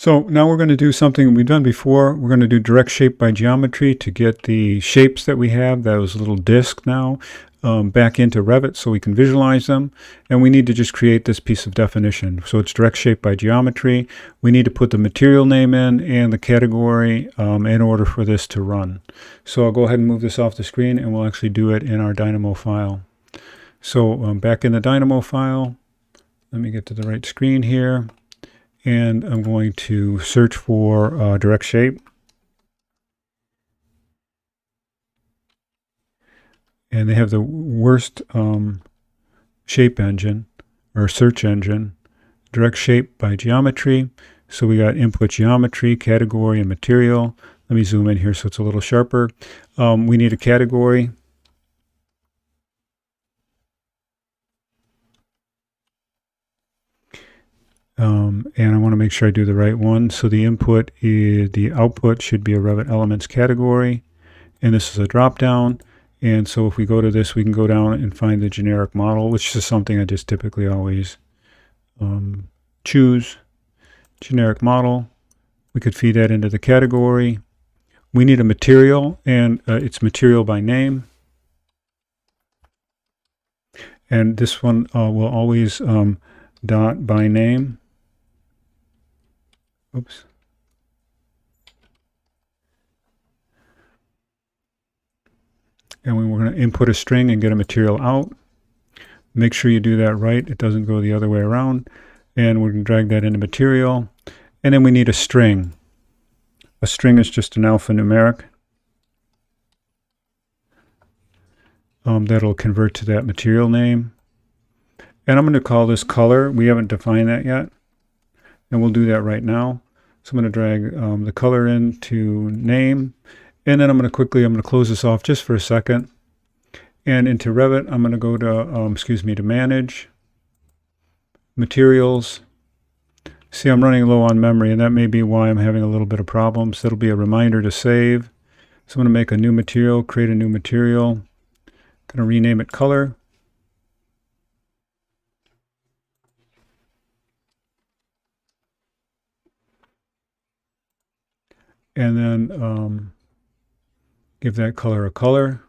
So now we're going to do something we've done before. We're going to do direct shape by geometry to get the shapes that we have, those little discs now, back into Revit so we can visualize them. And we need to just create this piece of definition. So it's direct shape by geometry. We need to put the material name in and the category in order for this to run. So I'll go ahead and move this off the screen and we'll actually do it in our Dynamo file. So back in the Dynamo file, let me get to the right screen here. And I'm going to search for direct shape. And they have the worst shape engine or search engine, direct shape by geometry. So we got input geometry, category, and material. Let me zoom in here so it's a little sharper. We need a category. And I want to make sure I do the right one. So the input is, the output should be a Revit Elements category. And this is a drop down. And so if we go to this, we can go down and find the generic model, which is something I just typically always choose. Generic model. We could feed that into the category. We need a material, and it's material by name. And this one will always dot by name. Oops. And we're going to input a string and get a material out. Make sure you do that right. It doesn't go the other way around. And we're going to drag that into material. And then we need a string. A string is just an alphanumeric. That'll convert to that material name. And I'm going to call this color. We haven't defined that yet. And we'll do that right now. So I'm going to drag the color into name. And then I'm going to close this off just for a second. And into Revit, I'm going to go to, to manage, materials. See, I'm running low on memory, and that may be why I'm having a little bit of problems. That'll be a reminder to save. So I'm going to make a new material, create a new material. Going to rename it color. And then give that color a color.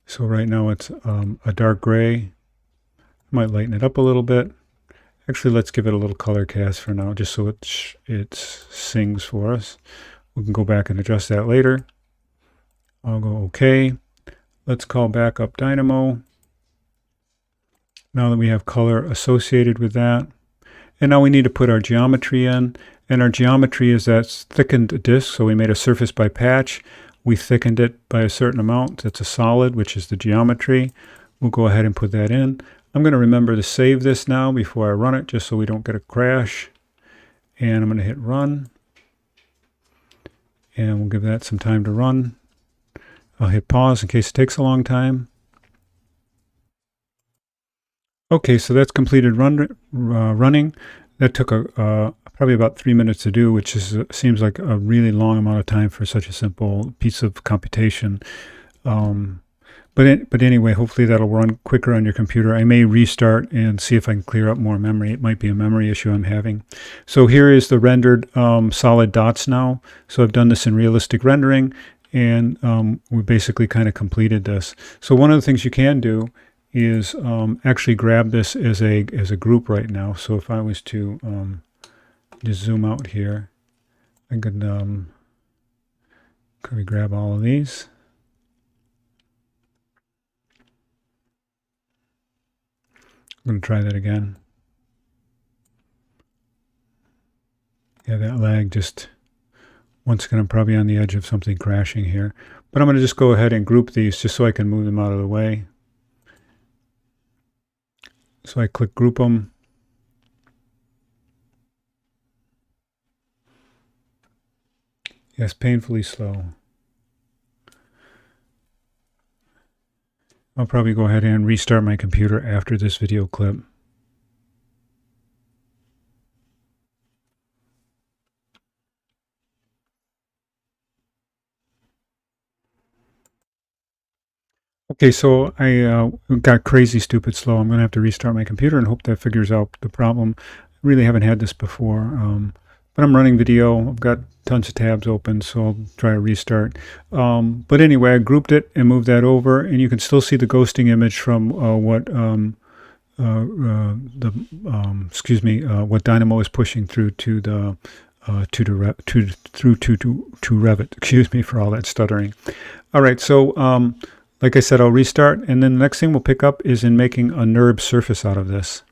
So right now it's a dark gray. Might lighten it up a little bit. Actually, let's give it a little color cast for now, just so it sings for us. We can go back and adjust that later. I'll go OK. Let's call back up Dynamo. Now that we have color associated with that. And now we need to put our geometry in. And our geometry is that thickened disk. So we made a surface by patch. We thickened it by a certain amount. That's a solid, which is the geometry. We'll go ahead and put that in. I'm going to remember to save this now before I run it, just so we don't get a crash. And I'm going to hit run. And we'll give that some time to run. I'll hit pause in case it takes a long time. Okay, so that's completed running. That took probably about 3 minutes to do, which seems like a really long amount of time for such a simple piece of computation. But anyway, hopefully that'll run quicker on your computer. I may restart and see if I can clear up more memory. It might be a memory issue I'm having. So here is the rendered solid dots now. So I've done this in realistic rendering, and we basically kind of completed this. So one of the things you can do is actually grab this as a group right now. So if I was to just zoom out here, I could we grab all of these. I'm going to try that again. Yeah, that lag just, once again, I'm probably on the edge of something crashing here. But I'm going to just go ahead and group these just so I can move them out of the way. So I click group them. Yes, painfully slow. I'll probably go ahead and restart my computer after this video clip. Okay, so I got crazy stupid slow. I'm going to have to restart my computer and hope that figures out the problem. I really haven't had this before. but I'm running video. I've got tons of tabs open, so I'll try a restart. But anyway, I grouped it and moved that over, and you can still see the ghosting image from what Dynamo is pushing through to the to Revit. Excuse me for all that stuttering. All right, so like I said, I'll restart, and then the next thing we'll pick up is in making a NURB surface out of this.